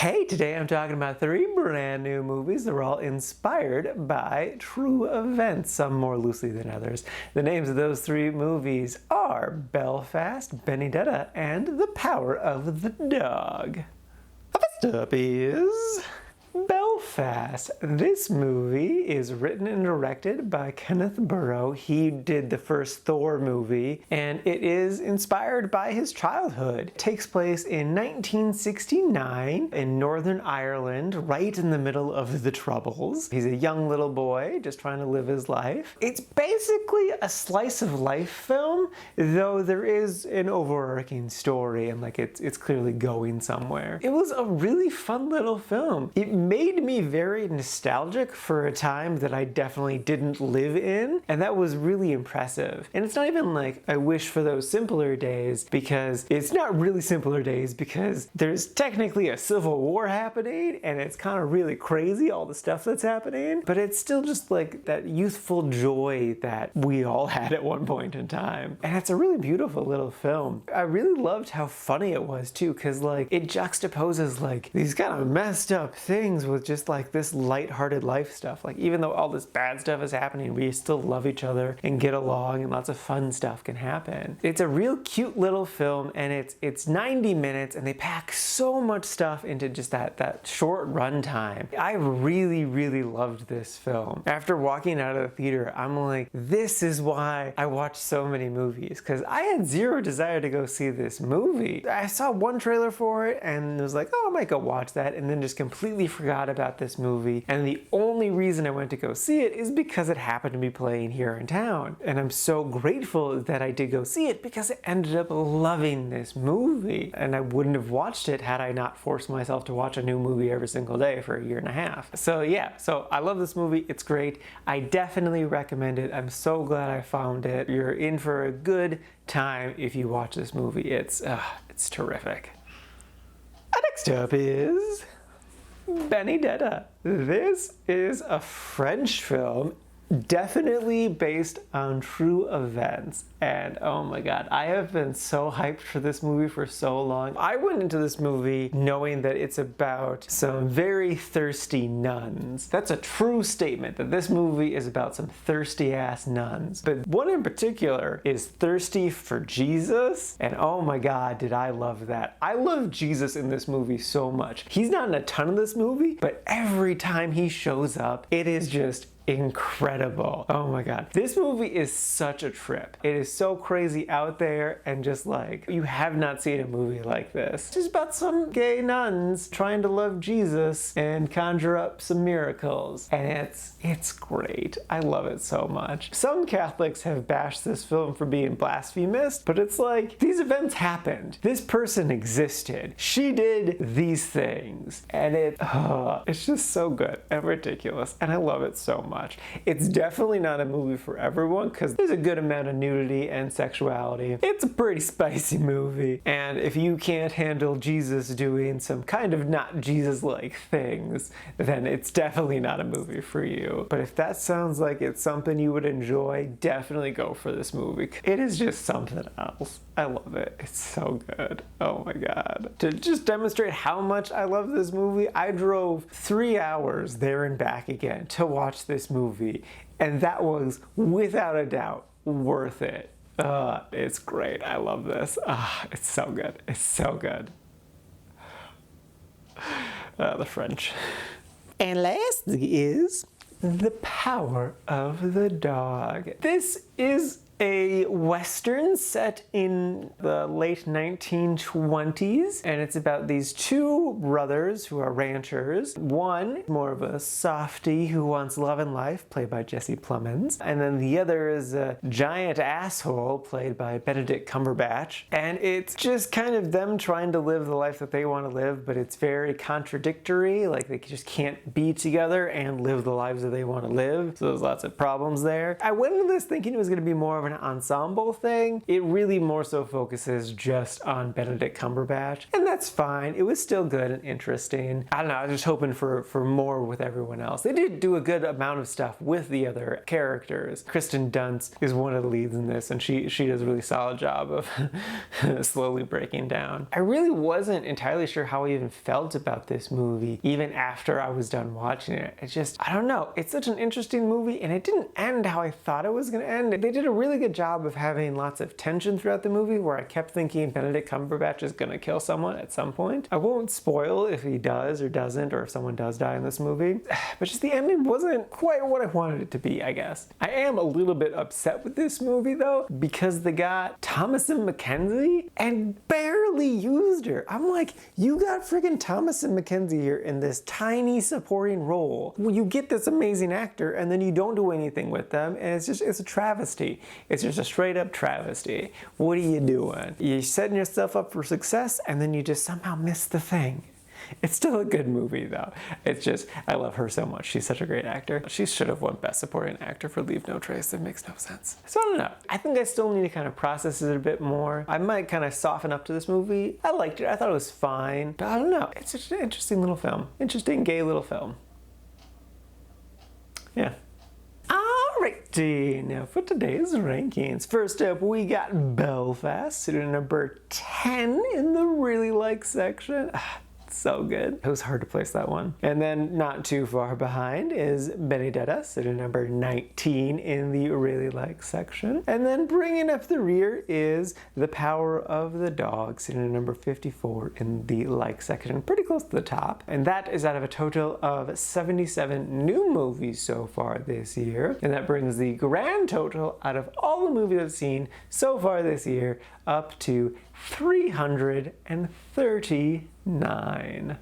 Hey, today I'm talking about 3 brand new movies. They're all inspired by true events, some more loosely than others. The names of those 3 movies are Belfast, Benedetta, and The Power of the Dog. First up is Belfast. This movie is written and directed by Kenneth Branagh. He did the first Thor movie, and it is inspired by his childhood. It takes place in 1969 in Northern Ireland, right in the middle of the Troubles. He's a young little boy just trying to live his life. It's basically a slice of life film, though there is an overarching story and it's clearly going somewhere. It was a really fun little film. It made me very nostalgic for a time that I definitely didn't live in, and that was really impressive. And it's not even like I wish for those simpler days, because it's not really simpler days, because there's technically a civil war happening and it's kind of really crazy, all the stuff that's happening, but it's still just like that youthful joy that we all had at one point in time. And it's a really beautiful little film. I really loved how funny it was too, because it juxtaposes these kind of messed up things with just this lighthearted life stuff. Even though all this bad stuff is happening, we still love each other and get along, and lots of fun stuff can happen. It's a real cute little film, and it's 90 minutes, and they pack so much stuff into just that short run time. I really, really loved this film. After walking out of the theater, I'm like, this is why I watch so many movies, because I had zero desire to go see this movie. I saw one trailer for it and was like, oh, I might go watch that, and then just completely forgot about this movie. And the only reason I went to go see it is because it happened to be playing here in town. And I'm so grateful that I did go see it, because I ended up loving this movie. And I wouldn't have watched it had I not forced myself to watch a new movie every single day for a year and a half. So yeah, so I love this movie. It's great. I definitely recommend it. I'm so glad I found it. You're in for a good time if you watch this movie. It's terrific. Next up is Benedetta. This is a French film, definitely based on true events. And oh my god, I have been so hyped for this movie for so long. I went into this movie knowing that it's about some very thirsty nuns. That's a true statement, that this movie is about some thirsty ass nuns. But one in particular is thirsty for Jesus, and oh my god, did I love that. I love Jesus in this movie so much. He's not in a ton of this movie, but every time he shows up, it is just incredible. Oh my god. This movie is such a trip. It is so crazy out there, and just you have not seen a movie like this. It's just about some gay nuns trying to love Jesus and conjure up some miracles. And it's great. I love it so much. Some Catholics have bashed this film for being blasphemous, but it's these events happened. This person existed. She did these things. And it's just so good and ridiculous. And I love it so much. It's definitely not a movie for everyone, because there's a good amount of nudity and sexuality. It's a pretty spicy movie, and if you can't handle Jesus doing some kind of not Jesus-like things, then it's definitely not a movie for you. But if that sounds like it's something you would enjoy, definitely go for this movie. It is just something else. I love it. It's so good. Oh my god. To just demonstrate how much I love this movie, I drove 3 hours there and back again to watch this movie, and that was without a doubt worth it. It's great. I love this. It's so good. It's so good. The French. And lastly is The Power of the Dog. This is a Western set in the late 1920s, and it's about these 2 brothers who are ranchers. One, more of a softie who wants love and life, played by Jesse Plemons, and then the other is a giant asshole, played by Benedict Cumberbatch. And it's just kind of them trying to live the life that they want to live, but it's very contradictory. They just can't be together and live the lives that they want to live, so there's lots of problems there. I went into this thinking it was going to be more of an an ensemble thing. It really more so focuses just on Benedict Cumberbatch, and that's fine. It was still good and interesting. I don't know, I was just hoping for more with everyone else. They did do a good amount of stuff with the other characters. Kristen Dunst is one of the leads in this, and she does a really solid job of slowly breaking down. I really wasn't entirely sure how I even felt about this movie, even after I was done watching it. It's just, I don't know, it's such an interesting movie, and it didn't end how I thought it was gonna end. They did a really good job of having lots of tension throughout the movie, where I kept thinking Benedict Cumberbatch is gonna kill someone at some point. I won't spoil if he does or doesn't, or if someone does die in this movie, but just the ending wasn't quite what I wanted it to be, I guess. I am a little bit upset with this movie though, because they got Thomasin McKenzie and barely used her. I'm like, you got friggin' Thomasin McKenzie here in this tiny supporting role. Well, you get this amazing actor and then you don't do anything with them, and it's a travesty. It's just a straight up travesty. What are you doing? You're setting yourself up for success and then you just somehow miss the thing. It's still a good movie though. It's just, I love her so much. She's such a great actor. She should have won Best Supporting Actor for Leave No Trace. It makes no sense. So I don't know. I think I still need to kind of process it a bit more. I might kind of soften up to this movie. I liked it. I thought it was fine. But I don't know. It's just an interesting little film. Interesting gay little film. Yeah. Alrighty, now for today's rankings. First up, we got Belfast, sitting at number 10 in the really like section. So good. It was hard to place that one. And then not too far behind is Benedetta, sitting number 19 in the really like section. And then bringing up the rear is The Power of the Dog, sitting at number 54 in the like section, pretty close to the top. And that is out of a total of 77 new movies so far this year. And that brings the grand total out of all the movies I've seen so far this year up to 339.